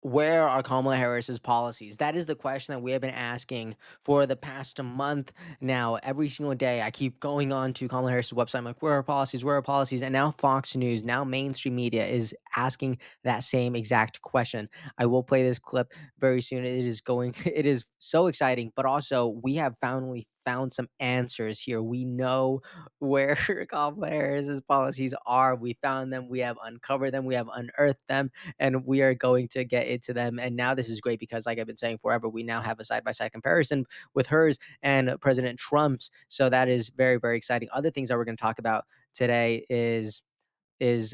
Where are Kamala Harris's policies? That is the question that we have been asking for the past month now. Every single day, I keep going on to Kamala Harris's website. I'm like, where are policies? Where are policies? And now Fox News, now mainstream media is asking that same exact question. I will play this clip very soon. It is going, it is so exciting, but also we have finally found some answers here. We know where Kamala Harris's policies are. We found them. We have uncovered them. We have unearthed them, and we are going to get into them. And now this is great because, like I've been saying forever, we now have a side by side comparison with hers and President Trump's. So that is very, very exciting. Other things that we're going to talk about today is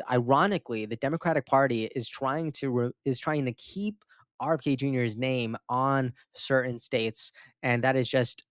ironically the Democratic Party is trying to keep RFK Jr.'s name on certain states, and that is just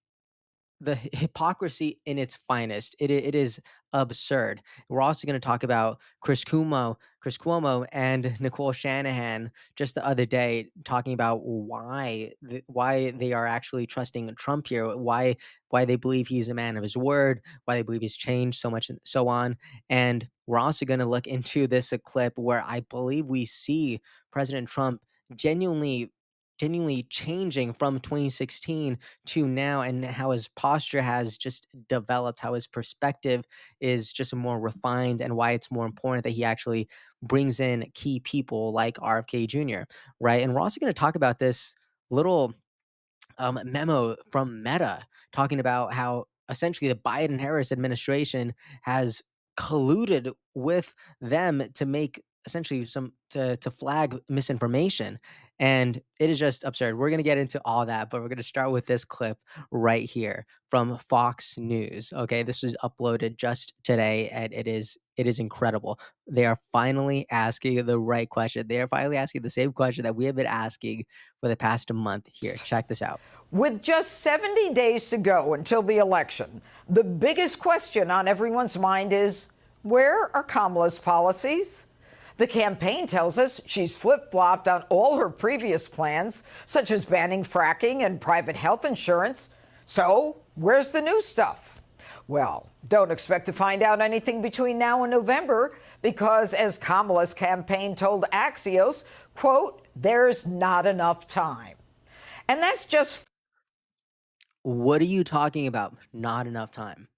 the hypocrisy in its finest. It is absurd. We're also going to talk about Chris Cuomo, and Nicole Shanahan just the other day talking about why they are actually trusting Trump here, why they believe he's a man of his word, why they believe he's changed so much and so on. And we're also going to look into this a clip where I believe we see President Trump genuinely genuinely changing from 2016 to now, and how his posture has just developed, how his perspective is just more refined, and why it's more important that he actually brings in key people like RFK Jr., right? And we're also going to talk about this little memo from Meta talking about how essentially the Biden Harris administration has colluded with them to make essentially to flag misinformation, and it is just absurd. We're going to get into all that, but we're going to start with this clip right here from Fox News. Okay, this was uploaded just today, and it is incredible. They are finally asking the right question. They are finally asking the same question that we have been asking for the past month. Here, check this out. With just 70 days to go until the election, the biggest question on everyone's mind is, where are Kamala's policies? The campaign tells us she's flip-flopped on all her previous plans, such as banning fracking and private health insurance. So, where's the new stuff? Well, don't expect to find out anything between now and November because, as Kamala's campaign told Axios, quote, there's not enough time. And that's just What are you talking about? Not enough time.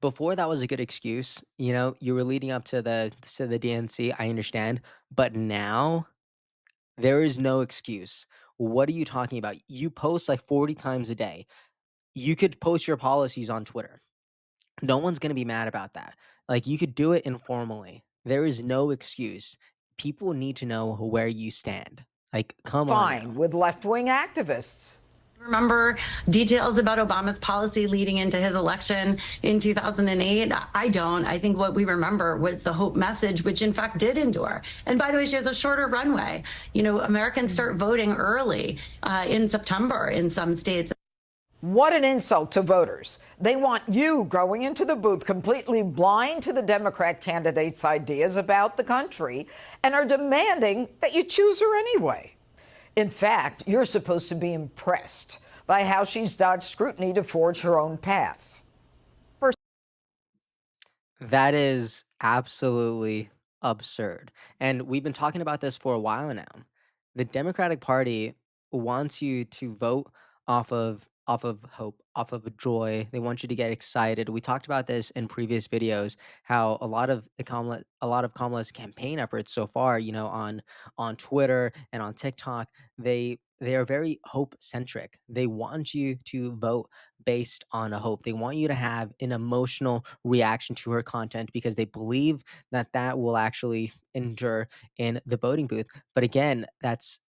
Before that was a good excuse, you were leading up to the DNC, I understand, but now there is no excuse. What are you talking about? You post like 40 times a day. You could post your policies on Twitter. No one's gonna be mad about that. Like, you could do it informally. There is no excuse. People need to know where you stand. Like, come on fine now. with left wing activists. Remember details about Obama's policy leading into his election in 2008? I don't. I think what we remember was the hope message, which in fact did endure. And by the way, she has a shorter runway. Americans start voting early in September in some states. What an insult to voters. They want you going into the booth completely blind to the Democrat candidate's ideas about the country and are demanding that you choose her anyway. In fact, you're supposed to be impressed by how she's dodged scrutiny to forge her own path. That is absolutely absurd. And we've been talking about this for a while now. The Democratic Party wants you to vote off of hope, off of joy. They want you to get excited. We talked about this in previous videos, how a lot of Kamala's campaign efforts so far, on Twitter and on TikTok, they are very hope centric. They want you to vote based on a hope. They want you to have an emotional reaction to her content because they believe that that will actually endure in the voting booth. But again, that's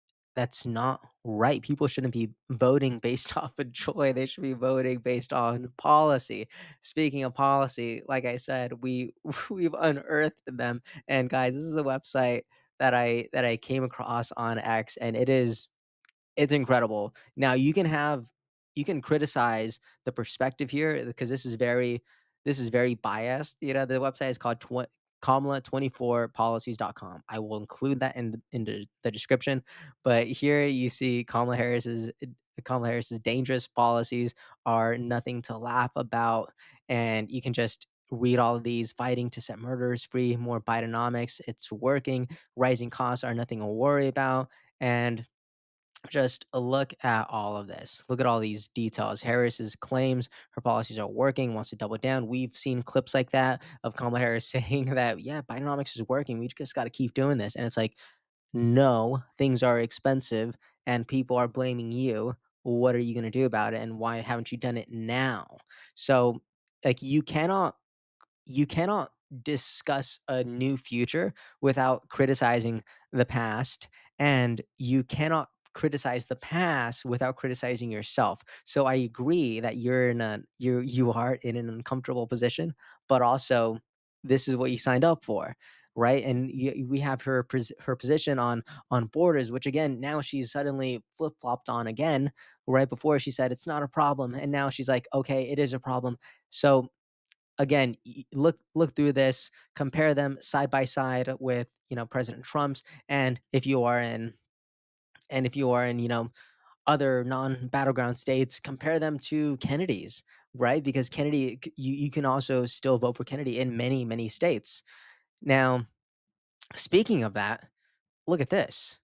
not right. People shouldn't be voting based off of joy. They should be voting based on policy. Speaking of policy, like I said, we've unearthed them. And guys, this is a website that I came across on X, and it's incredible. Now you can criticize the perspective here because this is very biased. The website is called Kamala24policies.com. I will include that in the description. But here you see Kamala Harris's dangerous policies are nothing to laugh about, and you can just read all of these: fighting to set murderers free, more Bidenomics, it's working, rising costs are nothing to worry about, and Just look at all of this. Look at all these details. Harris's claims her policies are working, wants to double down. We've seen clips like that of Kamala Harris saying that, yeah, Bidenomics is working. We just got to keep doing this. And it's like, no, things are expensive and people are blaming you. What are you going to do about it? And why haven't you done it now? So, like, you cannot discuss a new future without criticizing the past, and you cannot criticize the past without criticizing yourself. So I agree that you are in an uncomfortable position, but also this is what you signed up for, right? And we have her position on borders, which again now she's suddenly flip flopped on again. Right before she said it's not a problem, and now she's like, okay, it is a problem. So again, look through this, compare them side by side with, President Trump's, and if you are in, other non-battleground states, compare them to Kennedy's, right? Because you can also still vote for Kennedy in many, many states. Now, speaking of that, look at this.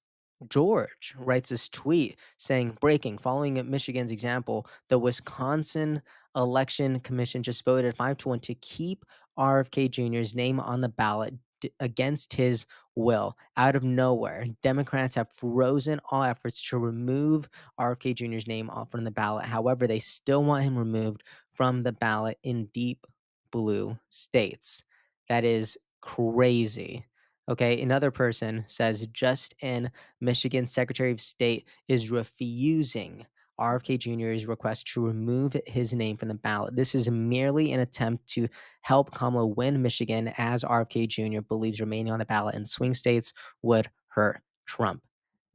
George writes this tweet saying, breaking, following Michigan's example, the Wisconsin Election Commission just voted 5-1 to keep RFK Jr.'s name on the ballot against his will. Out of nowhere, Democrats have frozen all efforts to remove RFK Jr.'s name off from the ballot. However, they still want him removed from the ballot in deep blue states. That is crazy. Okay, another person says just in Michigan Secretary of State is refusing RFK Jr.'s request to remove his name from the ballot. This is merely an attempt to help Kamala win Michigan, as RFK Jr. believes remaining on the ballot in swing states would hurt Trump.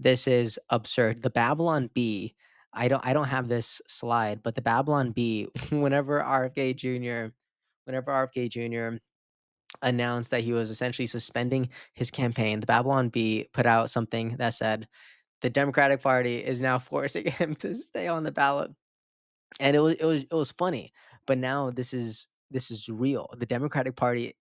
This is absurd. The Babylon Bee. I don't have this slide, but the Babylon Bee, whenever RFK Jr. announced that he was essentially suspending his campaign, the Babylon Bee put out something that said, "The Democratic Party is now forcing him to stay on the ballot." And it was funny, but now this is real. The Democratic Party,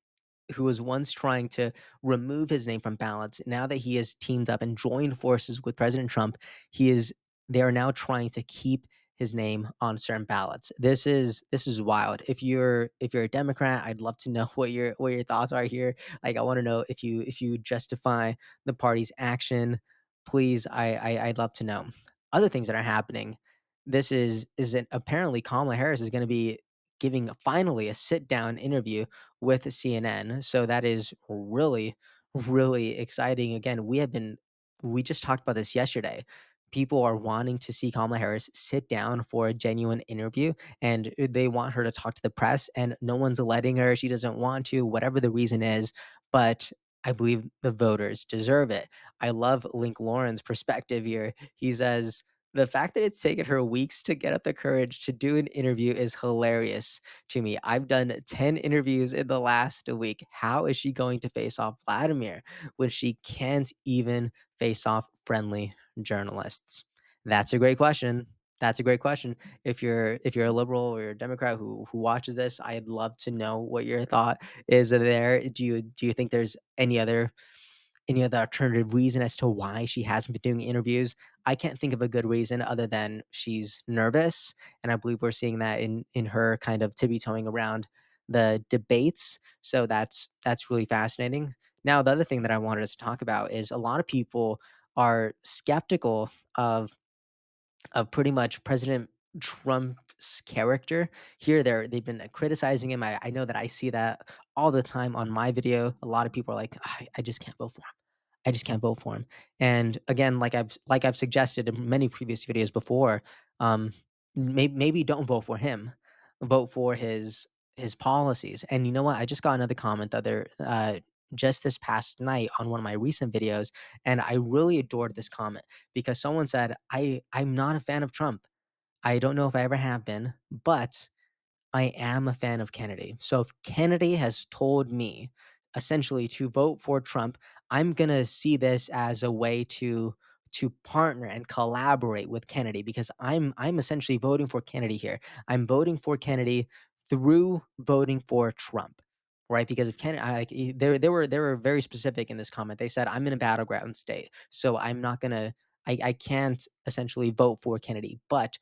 who was once trying to remove his name from ballots, now that he has teamed up and joined forces with President Trump, he is they are now trying to keep his name on certain ballots. This is wild. If you're a Democrat, I'd love to know what your thoughts are here. Like I want to know if you justify the party's action. Please, I'd love to know. Other things that are happening. This is apparently Kamala Harris is going to be giving finally a sit down interview with CNN. So that is really, really exciting. Again, we just talked about this yesterday. People are wanting to see Kamala Harris sit down for a genuine interview, and they want her to talk to the press, and no one's letting her. She doesn't want to, whatever the reason is. But I believe the voters deserve it. I love Link Lauren's perspective here. He says, the fact that it's taken her weeks to get up the courage to do an interview is hilarious to me. I've done 10 interviews in the last week. How is she going to face off Vladimir when she can't even face off friendly journalists? That's a great question. That's a great question. If you're a liberal or you're a Democrat who watches this, I'd love to know what your thought is there. Do you think there's any other alternative reason as to why she hasn't been doing interviews? I can't think of a good reason other than she's nervous, and I believe we're seeing that in her kind of tippy-toeing around the debates. So that's really fascinating. Now, the other thing that I wanted us to talk about is a lot of people are skeptical of pretty much President Trump's character. Here, they've been criticizing him. I know that I see that all the time on my video. A lot of people are like, I just can't vote for him. I just can't vote for him. And again, like I've suggested in many previous videos before, maybe don't vote for him. Vote for his policies. And you know what? I just got another comment the other just this past night on one of my recent videos, and I really adored this comment because someone said, I'm not a fan of Trump. I don't know if I ever have been, but I am a fan of Kennedy. So if Kennedy has told me essentially to vote for Trump, I'm gonna see this as a way to partner and collaborate with Kennedy because I'm essentially voting for Kennedy here. I'm voting for Kennedy through voting for Trump. Right, because if Kennedy, they were very specific in this comment. They said, "I'm in a battleground state, so I'm not gonna." I can't essentially vote for Kennedy, but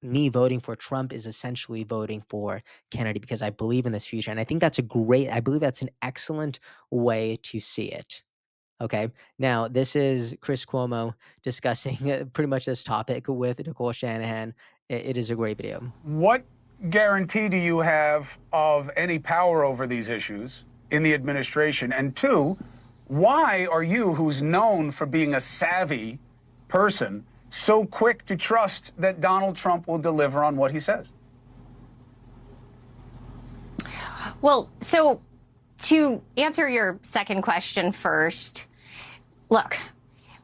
me voting for Trump is essentially voting for Kennedy because I believe in this future, and I believe that's an excellent way to see it. Okay. Now, this is Chris Cuomo discussing pretty much this topic with Nicole Shanahan. It is a great video. What guarantee do you have of any power over these issues in the administration? And two, why are you, who's known for being a savvy person, so quick to trust that Donald Trump will deliver on what he says? Well, so to answer your second question first, look,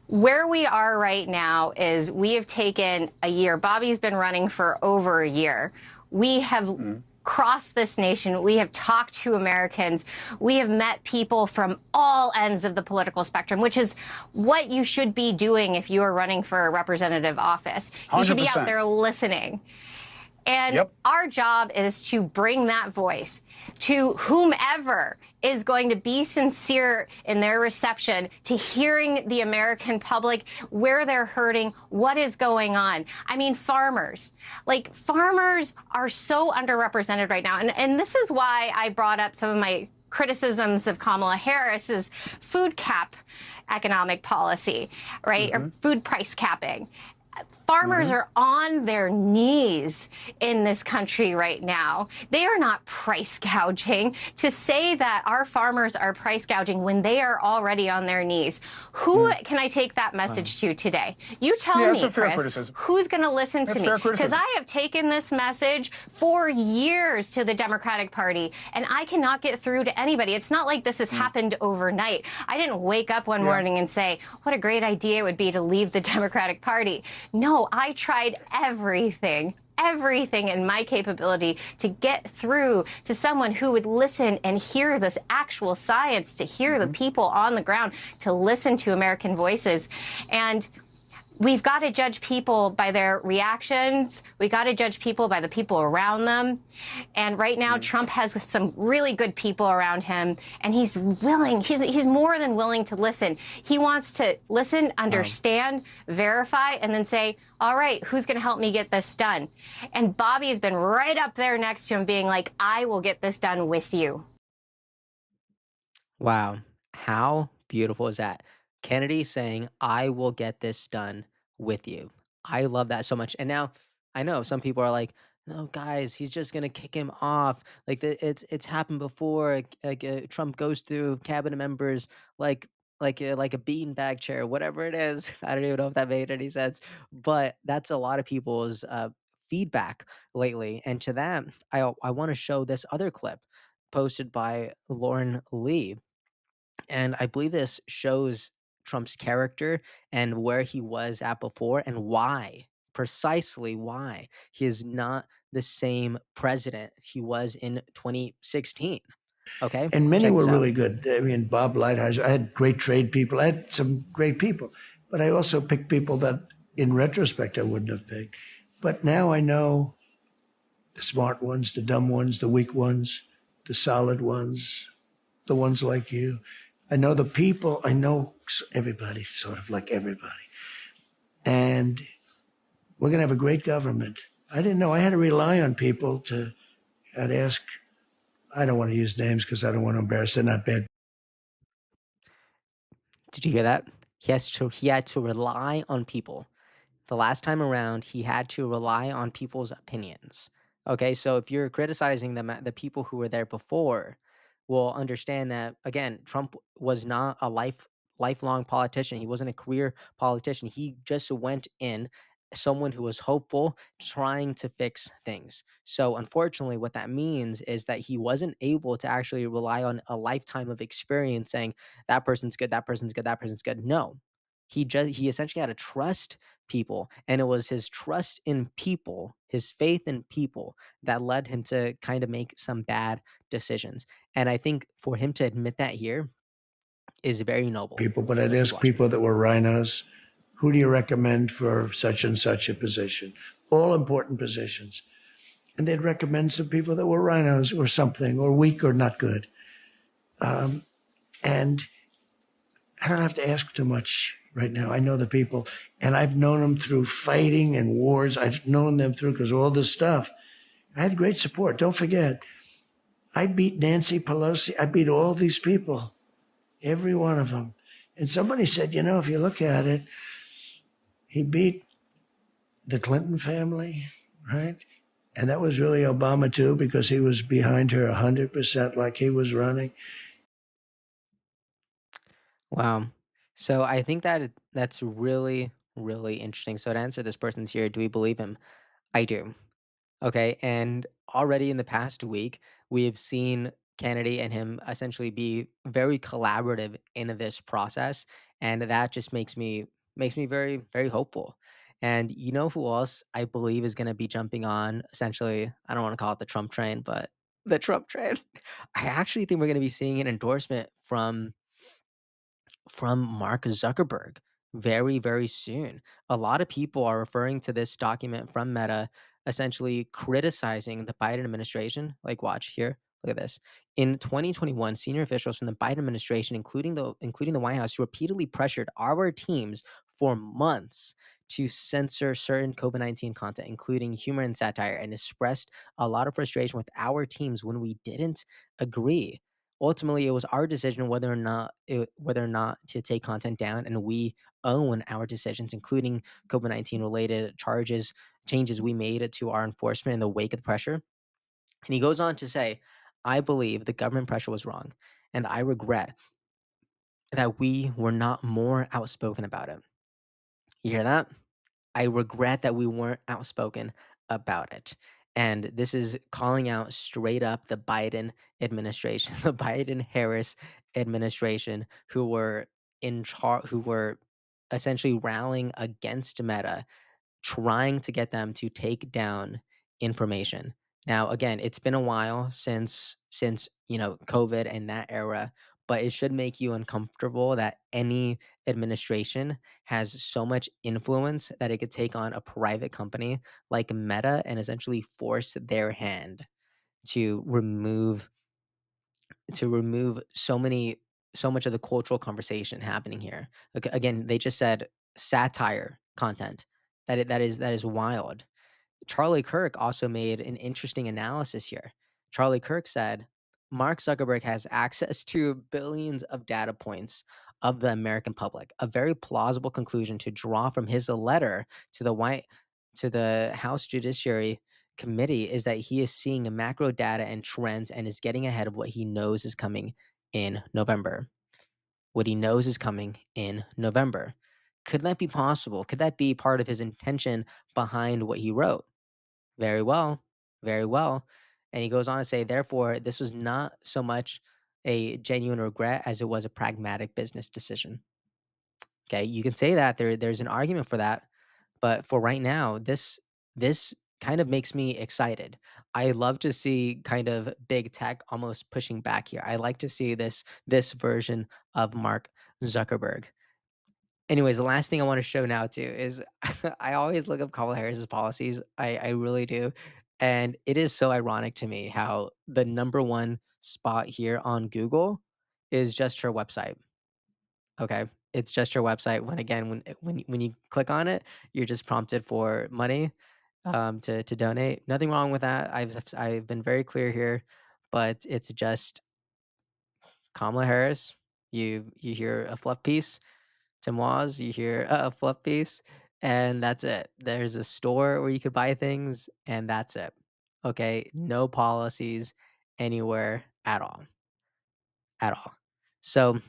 where we are right now is we have taken a year. Bobby's been running for over a year. We have crossed this nation. We have talked to Americans. We have met people from all ends of the political spectrum, which is what you should be doing if you are running for a representative office. You should be out 100%. there listening. And our job is to bring that voice to whomever is going to be sincere in their reception to hearing the American public, where they're hurting, what is going on. I mean, farmers are so underrepresented right now. And this is why I brought up some of my criticisms of Kamala Harris's food cap economic policy, right? Or food price capping. Farmers are on their knees in this country right now. They are not price gouging. To say that our farmers are price gouging when they are already on their knees, who can I take that message to today? You tell me, that's a fair Chris, criticism. who's going to listen to me? fair Because criticism. I have taken this message for years to the Democratic Party, and I cannot get through to anybody. It's not like this has happened overnight. I didn't wake up one morning and say, what a great idea it would be to leave the Democratic Party. No, I tried everything in my capability to get through to someone who would listen and hear this actual science, to hear the people on the ground, to listen to American voices. And we've got to judge people by their reactions. We got to judge people by the people around them. And right now, Trump has some really good people around him, and he's more than willing to listen. He wants to listen, understand, verify, and then say, all right, who's going to help me get this done? And Bobby has been right up there next to him being like, I will get this done with you. Wow. How beautiful is that? Kennedy saying, "I will get this done with you." I love that so much. And now I know some people are like, "No, guys, he's just gonna kick him off." Like it's happened before. Trump goes through cabinet members like a beanbag chair, whatever it is. I don't even know if that made any sense, but that's a lot of people's feedback lately. And to that, I want to show this other clip posted by Lauren Lee, and I believe this shows Trump's character and where he was at before and why, precisely why he is not the same president he was in 2016. Okay? And many Check were this out. really good. I mean, Bob Lighthizer, I had great trade people. I had some great people. But I also picked people that, in retrospect, I wouldn't have picked. But now I know the smart ones, the dumb ones, the weak ones, the solid ones, the ones like you. I know the people. I know everybody, sort of like everybody. And we're going to have a great government. I didn't know. I had to rely on people I'd ask. I don't want to use names because I don't want to embarrass. They're not bad. Did you hear that? He had to rely on people. The last time around, he had to rely on people's opinions. Okay, so if you're criticizing them, the people who were there before will understand that again, Trump was not a lifelong politician. He wasn't a career politician. He just went in someone who was hopeful, trying to fix things. So unfortunately, what that means is that he wasn't able to actually rely on a lifetime of experience saying that person's good, that person's good, that person's good. No. He essentially had to trust people, and it was his trust in people, his faith in people that led him to kind of make some bad decisions. And I think for him to admit that here is very noble. People, but I'd Let's keep ask watching. people that were rhinos, who do you recommend for such and such a position? All important positions. And they'd recommend some people that were rhinos or something, or weak or not good. And I don't have to ask too much. right now. I know the people, and I've known them through fighting and wars. I've known them through because all this stuff. I had great support. Don't forget, I beat Nancy Pelosi. I beat all these people, every one of them. And somebody said, if you look at it, he beat the Clinton family, right? And that was really Obama too, because he was behind her 100% like he was running. Wow. So I think that's really, really interesting. So to answer this person's here, do we believe him? I do. Okay. And already in the past week, we have seen Kennedy and him essentially be very collaborative in this process. And that just makes me very, very hopeful. And you know who else I believe is gonna be jumping on essentially, I don't want to call it the Trump train, but the Trump train. I actually think we're gonna be seeing an endorsement from Mark Zuckerberg very, very soon. A lot of people are referring to this document from Meta, essentially criticizing the Biden administration. Like, watch here. Look at this. In 2021, senior officials from the Biden administration, including the White House, repeatedly pressured our teams for months to censor certain COVID-19 content, including humor and satire, and expressed a lot of frustration with our teams when we didn't agree. Ultimately, it was our decision whether or not to take content down, and we own our decisions, including COVID-19 related changes we made to our enforcement in the wake of the pressure. And he goes on to say, I believe the government pressure was wrong, and I regret that we were not more outspoken about it. You hear that? I regret that we weren't outspoken about it. And this is calling out straight up the Biden administration, the Biden Harris administration, who were essentially rallying against Meta, trying to get them to take down information. Now, again, it's been a while since COVID and that era, but it should make you uncomfortable that any administration has so much influence that it could take on a private company like Meta and essentially force their hand to remove so much of the cultural conversation happening here. Again, they just said satire content. That is wild. Charlie Kirk also made an interesting analysis here. Charlie Kirk said, Mark Zuckerberg has access to billions of data points of the American public. A very plausible conclusion to draw from his letter to the House Judiciary Committee is that he is seeing macro data and trends and is getting ahead of what he knows is coming in November. What he knows is coming in November. Could that be possible? Could that be part of his intention behind what he wrote? Very well, very well. And he goes on to say, therefore, this was not so much a genuine regret as it was a pragmatic business decision. Okay, you can say that there's an argument for that, but for right now, this kind of makes me excited. I love to see kind of big tech almost pushing back here. I like to see this version of Mark Zuckerberg. Anyways, the last thing I wanna show now too is I always look up Kamala Harris's policies, I really do, and it is so ironic to me how the number 1 spot here on Google is just her website, okay? It's just her website when again, when you click on it, you're just prompted for money, to donate. Nothing wrong with that, I've been very clear here, but it's just Kamala Harris, you hear a fluff piece, Tim Waz, you hear a fluff piece, and that's it. There's a store where you could buy things, and that's it. Okay, no policies anywhere at all. So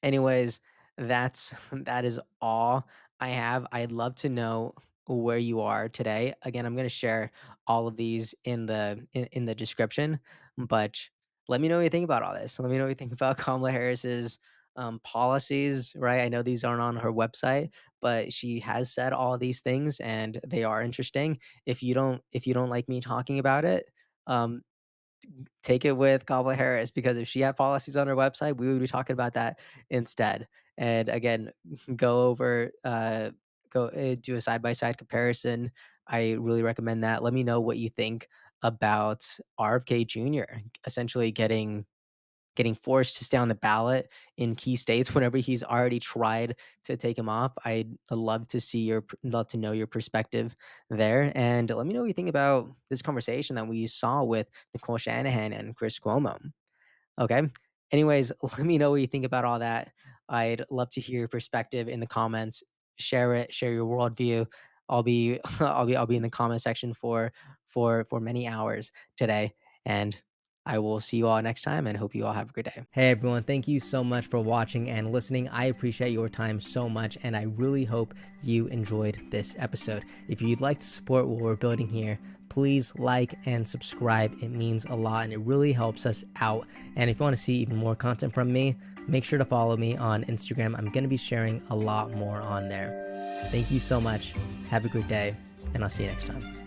anyways, that is all I have. I'd love to know where you are today. Again, I'm gonna share all of these in the description, but let me know what you think about all this. Let me know what you think about Kamala Harris's policies, right? I know these aren't on her website, but she has said all these things and they are interesting. If you don't like me talking about it, um, take it with Kamala Harris because if she had policies on her website, we would be talking about that instead. And again, go over, do a side by side comparison. I really recommend that. Let me know what you think about RFK Jr. essentially getting getting forced to stay on the ballot in key states whenever he's already tried to take him off. I'd love to see love to know your perspective there, and let me know what you think about this conversation that we saw with Nicole Shanahan and Chris Cuomo. Okay. Anyways, let me know what you think about all that. I'd love to hear your perspective in the comments. Share it. Share your worldview. I'll be in the comment section for many hours today, and I will see you all next time. And hope you all have a good day. Hey everyone, thank you so much for watching and listening. I appreciate your time so much, and I really hope you enjoyed this episode. If you'd like to support what we're building here, please like and subscribe. It means a lot and it really helps us out. And if you want to see even more content from me, make sure to follow me on Instagram. I'm going to be sharing a lot more on there. Thank you so much. Have a great day, and I'll see you next time.